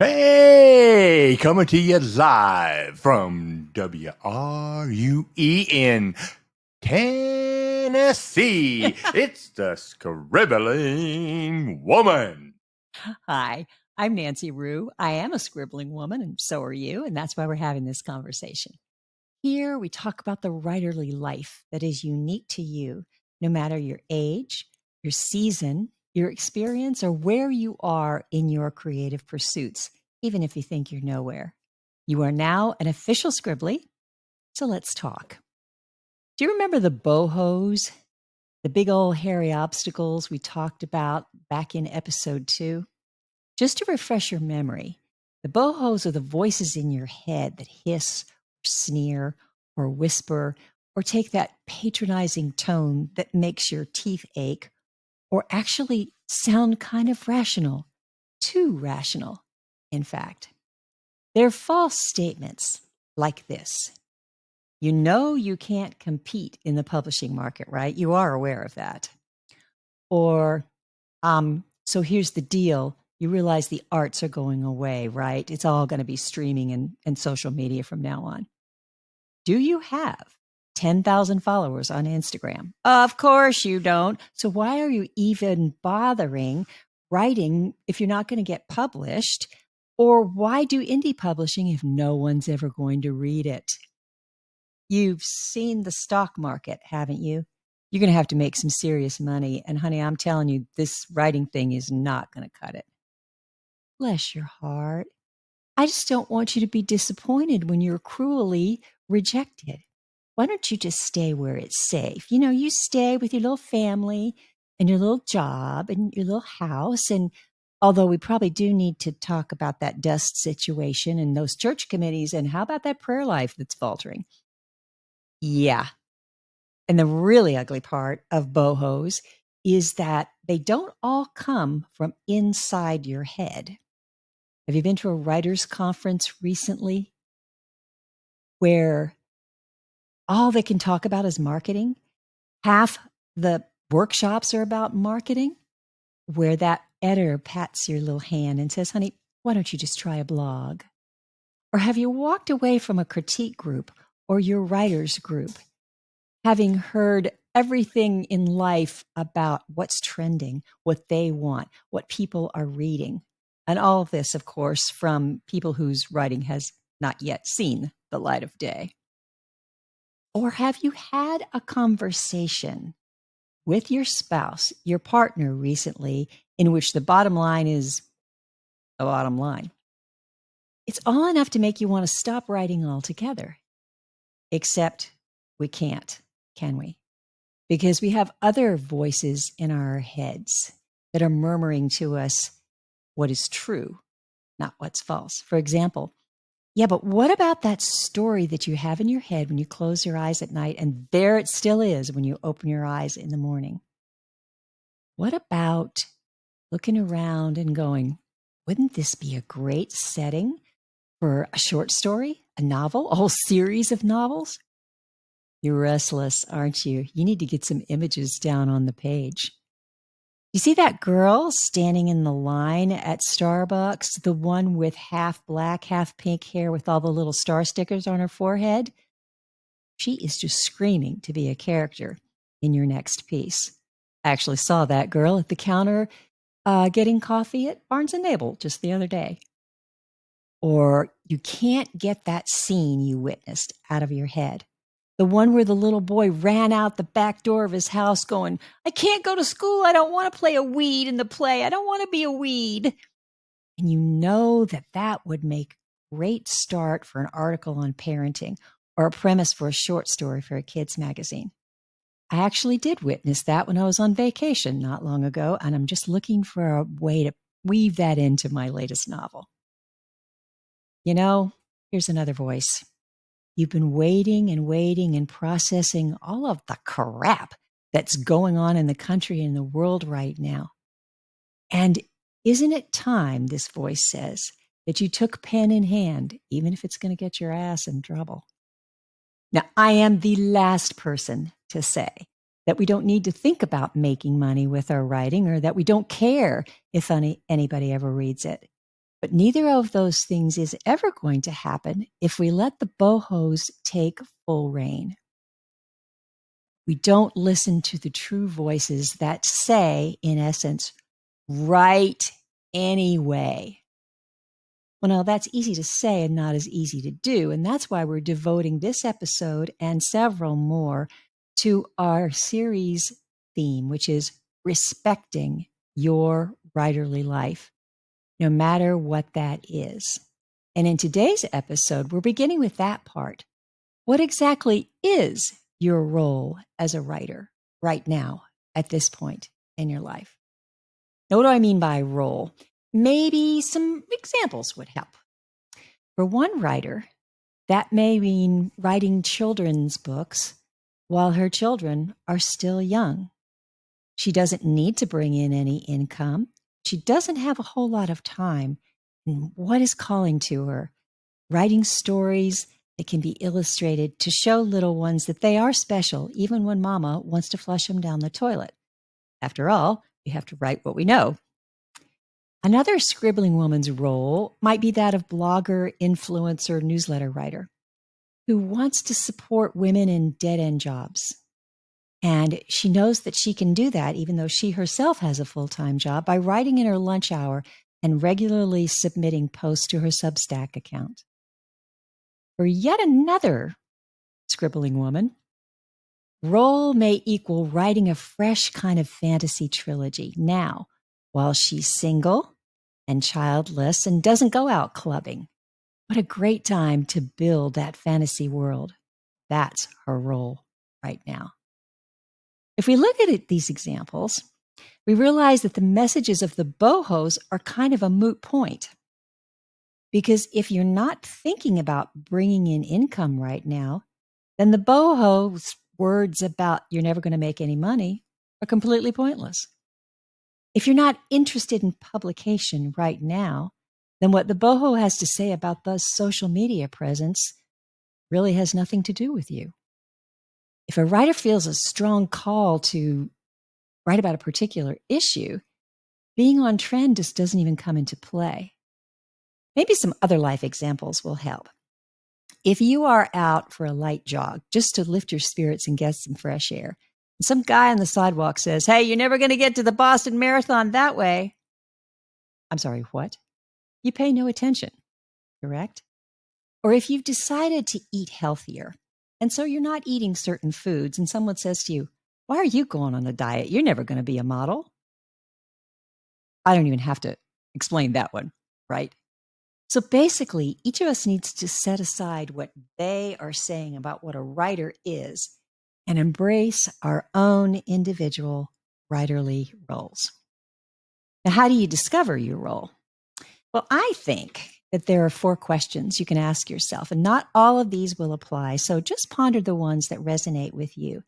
Hey, coming to you live from WRUE Tennessee. It's the Scribbling Woman. Hi, I'm Nancy Rue. I am a scribbling woman, and so are you, and that's why we're having this conversation. Here, we talk about the writerly life that is unique to you, no matter your age, your season, your experience, or where you are in your creative pursuits, even if you think you're nowhere. You are now an official scribbly, so let's talk. Do you remember the BOHOs, the big old hairy obstacles we talked about back in episode 2? Just to refresh your memory, the BOHOs are the voices in your head that hiss, or sneer, or whisper, or take that patronizing tone that makes your teeth ache, or actually sound kind of rational, too rational, in fact. They're false statements like this. You know you can't compete in the publishing market, right? You are aware of that. Or, so here's the deal. You realize the arts are going away, right? It's all going to be streaming and social media from now on. Do you have 10,000 followers on Instagram? Of course you don't. So why are you even bothering writing if you're not going to get published? Or why do indie publishing if no one's ever going to read it? You've seen the stock market, haven't you? You're going to have to make some serious money. And honey, I'm telling you, this writing thing is not going to cut it. Bless your heart. I just don't want you to be disappointed when you're cruelly rejected. Why don't you just stay where it's safe? You know, you stay with your little family and your little job and your little house. And although we probably do need to talk about that dust situation and those church committees, and how about that prayer life that's faltering? Yeah. And the really ugly part of BOHOs is that they don't all come from inside your head. Have you been to a writers' conference recently where all they can talk about is marketing? Half the workshops are about marketing, where that editor pats your little hand and says, honey, why don't you just try a blog? Or have you walked away from a critique group or your writers group, having heard everything in life about what's trending, what they want, what people are reading? And all of this, of course, from people whose writing has not yet seen the light of day. Or have you had a conversation with your spouse, your partner recently, in which the bottom line is the bottom line? It's all enough to make you want to stop writing altogether. Except we can't, can we? Because we have other voices in our heads that are murmuring to us what is true, not what's false. For example, yeah, but what about that story that you have in your head when you close your eyes at night and there it still is when you open your eyes in the morning? What about looking around and going, wouldn't this be a great setting for a short story, a novel, a whole series of novels? You're restless, aren't you? You need to get some images down on the page. You see that girl standing in the line at Starbucks, the one with half black, half pink hair with all the little star stickers on her forehead? She is just screaming to be a character in your next piece. I actually saw that girl at the counter getting coffee at Barnes& and Noble just the other day. Or you can't get that scene you witnessed out of your head. The one where the little boy ran out the back door of his house going, I can't go to school. I don't want to play a weed in the play. I don't want to be a weed. And you know that that would make a great start for an article on parenting or a premise for a short story for a kids magazine. I actually did witness that when I was on vacation not long ago, and I'm just looking for a way to weave that into my latest novel. You know, here's another voice. You've been waiting and waiting and processing all of the crap that's going on in the country and the world right now. And isn't it time, this voice says, that you took pen in hand, even if it's going to get your ass in trouble? Now, I am the last person to say that we don't need to think about making money with our writing or that we don't care if anybody ever reads it. But neither of those things is ever going to happen if we let the BOHOs take full reign. We don't listen to the true voices that say, in essence, write anyway. Well, now that's easy to say and not as easy to do. And that's why we're devoting this episode and several more to our series theme, which is respecting your writerly life, no matter what that is. And in today's episode, we're beginning with that part. What exactly is your role as a writer right now at this point in your life? Now, what do I mean by role? Maybe some examples would help. For one writer, that may mean writing children's books while her children are still young. She doesn't need to bring in any income. She doesn't have a whole lot of time. And what is calling to her? Writing stories that can be illustrated to show little ones that they are special, even when mama wants to flush them down the toilet. After all, we have to write what we know. Another scribbling woman's role might be that of blogger, influencer, newsletter writer who wants to support women in dead-end jobs. And she knows that she can do that, even though she herself has a full-time job, by writing in her lunch hour and regularly submitting posts to her Substack account. For yet another scribbling woman, role may equal writing a fresh kind of fantasy trilogy now, while she's single and childless and doesn't go out clubbing. What a great time to build that fantasy world. That's her role right now. If we look at these examples, we realize that the messages of the BOHOs are kind of a moot point. Because if you're not thinking about bringing in income right now, then the BOHO's words about you're never going to make any money are completely pointless. If you're not interested in publication right now, then what the BOHO has to say about the social media presence really has nothing to do with you. If a writer feels a strong call to write about a particular issue, being on trend just doesn't even come into play. Maybe some other life examples will help. If you are out for a light jog just to lift your spirits and get some fresh air, and some guy on the sidewalk says, "Hey, you're never going to get to the Boston Marathon that way." I'm sorry, what? You pay no attention, correct? Or if you've decided to eat healthier, and so you're not eating certain foods, and someone says to you, "Why are you going on a diet? You're never going to be a model." I don't even have to explain that one, right? So basically, each of us needs to set aside what they are saying about what a writer is and embrace our own individual writerly roles. Now, how do you discover your role? Well, I think that there are 4 questions you can ask yourself, and not all of these will apply. So just ponder the ones that resonate with you.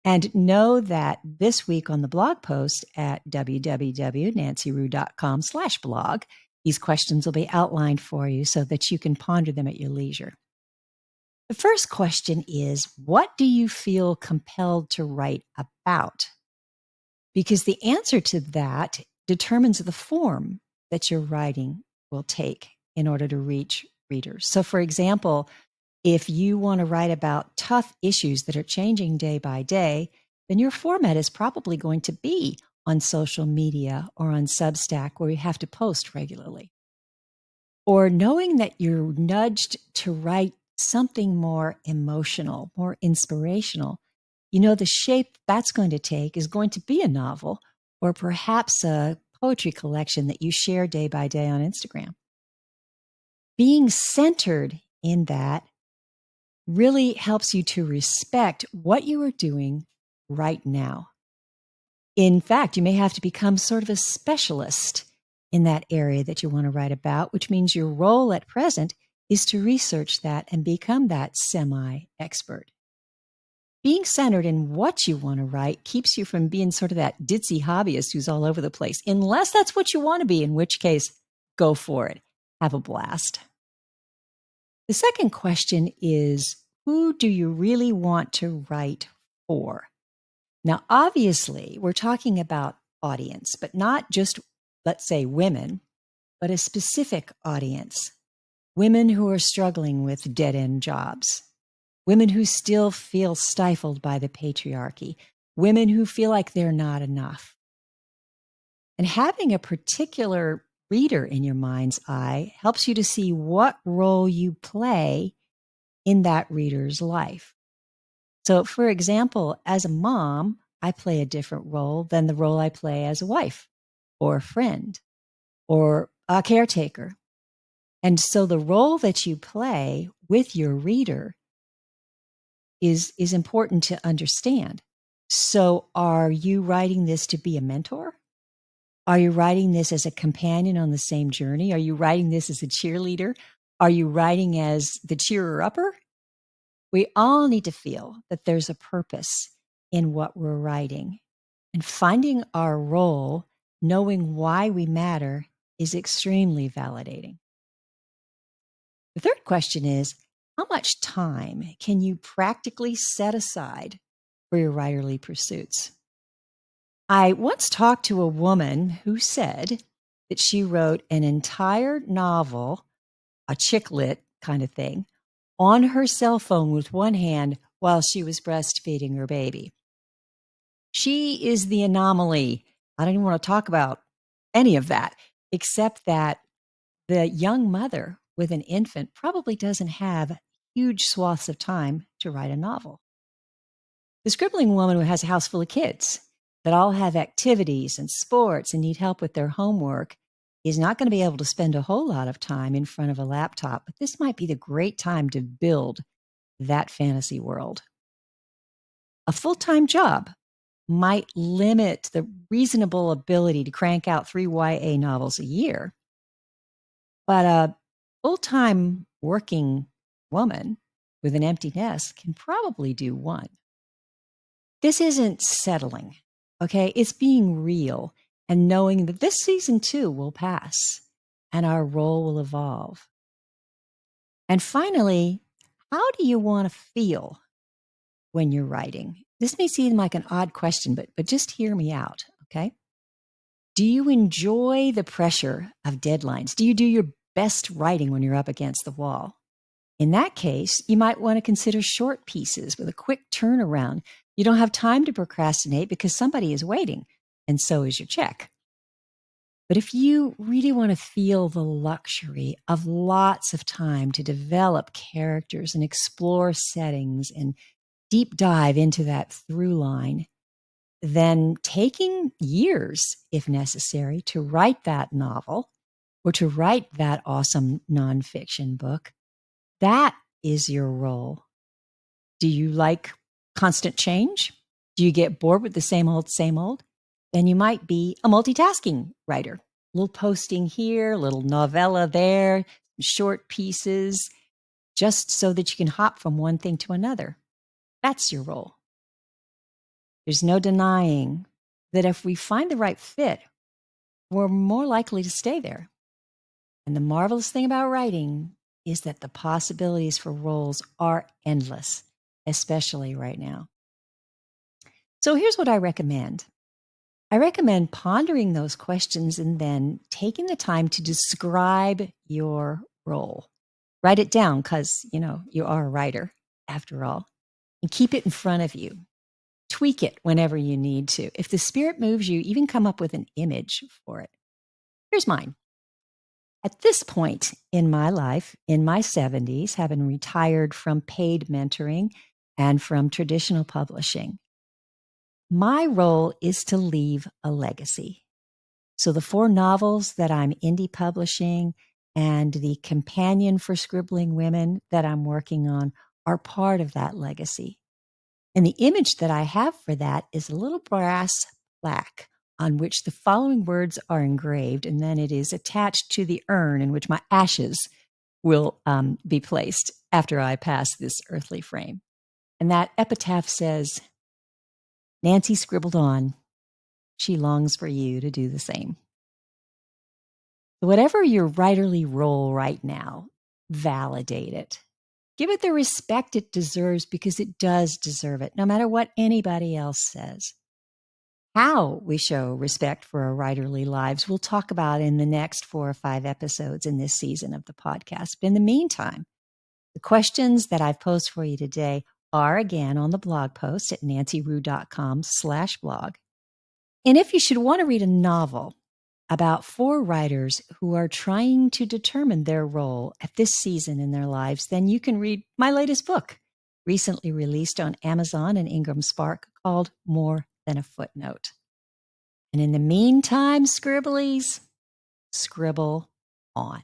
And know that this week on the blog post at www.nancyrue.com/blog, these questions will be outlined for you so that you can ponder them at your leisure. The first question is, what do you feel compelled to write about? Because the answer to that determines the form that your writing will take in order to reach readers. So, for example, if you want to write about tough issues that are changing day by day, then your format is probably going to be on social media or on Substack where you have to post regularly. Or knowing that you're nudged to write something more emotional, more inspirational, you know the shape that's going to take is going to be a novel or perhaps a poetry collection that you share day by day on Instagram. Being centered in that really helps you to respect what you are doing right now. In fact, you may have to become sort of a specialist in that area that you want to write about, which means your role at present is to research that and become that semi-expert. Being centered in what you want to write keeps you from being sort of that ditzy hobbyist who's all over the place, unless that's what you want to be, in which case, go for it. Have a blast. The second question is, who do you really want to write for? Now, obviously, we're talking about audience, but not just, let's say, women, but a specific audience: women who are struggling with dead-end jobs, women who still feel stifled by the patriarchy, women who feel like they're not enough. And having a particular reader in your mind's eye helps you to see what role you play in that reader's life. So, for example, as a mom, I play a different role than the role I play as a wife or a friend or a caretaker. And so the role that you play with your reader is important to understand. So are you writing this to be a mentor? Are you writing this as a companion on the same journey? Are you writing this as a cheerleader? Are you writing as the cheerer-upper? We all need to feel that there's a purpose in what we're writing. And finding our role, knowing why we matter, is extremely validating. The third question is, how much time can you practically set aside for your writerly pursuits? I once talked to a woman who said that she wrote an entire novel, a chick lit kind of thing, on her cell phone with one hand while she was breastfeeding her baby. She is the anomaly. I don't even want to talk about any of that, except that the young mother with an infant probably doesn't have huge swaths of time to write a novel. The scribbling woman who has a house full of kids that all have activities and sports and need help with their homework is not going to be able to spend a whole lot of time in front of a laptop, but this might be the great time to build that fantasy world. A full-time job might limit the reasonable ability to crank out 3 YA novels a year, but a full-time working woman with an empty nest can probably do one. This isn't settling, okay? It's being real and knowing that this season too will pass and our role will evolve. And finally, how do you want to feel when you're writing? This may seem like an odd question, but just hear me out, okay? Do you enjoy the pressure of deadlines? Do you do your best writing when you're up against the wall? In that case, you might want to consider short pieces with a quick turnaround. You don't have time to procrastinate because somebody is waiting, and so is your check. But if you really want to feel the luxury of lots of time to develop characters and explore settings and deep dive into that through line, then taking years, if necessary, to write that novel or to write that awesome nonfiction book, that is your role. Do you like constant change? Do you get bored with the same old, same old? Then you might be a multitasking writer. A little posting here, a little novella there, short pieces, just so that you can hop from one thing to another. That's your role. There's no denying that if we find the right fit, we're more likely to stay there. And the marvelous thing about writing is that the possibilities for roles are endless, especially right now. So here's what I recommend. I recommend pondering those questions and then taking the time to describe your role. Write it down because, you are a writer after all, and keep it in front of you. Tweak it whenever you need to. If the spirit moves you, even come up with an image for it. Here's mine. At this point in my life, in my 70s, having retired from paid mentoring and from traditional publishing, my role is to leave a legacy. So the 4 novels that I'm indie publishing and the companion for scribbling women that I'm working on are part of that legacy. And the image that I have for that is a little brass plaque on which the following words are engraved, and then it is attached to the urn in which my ashes will be placed after I pass this earthly frame. And that epitaph says, "Nancy scribbled on. She longs for you to do the same." Whatever your writerly role right now, validate it. Give it the respect it deserves because it does deserve it, no matter what anybody else says. How we show respect for our writerly lives, we'll talk about in the next 4 or 5 episodes in this season of the podcast. But in the meantime, the questions that I've posed for you today are again on the blog post at nancyrue.com/blog. And if you should want to read a novel about 4 writers who are trying to determine their role at this season in their lives, then you can read my latest book, recently released on Amazon and Ingram Spark, called More Than a Footnote. And in the meantime, scribblies, scribble on.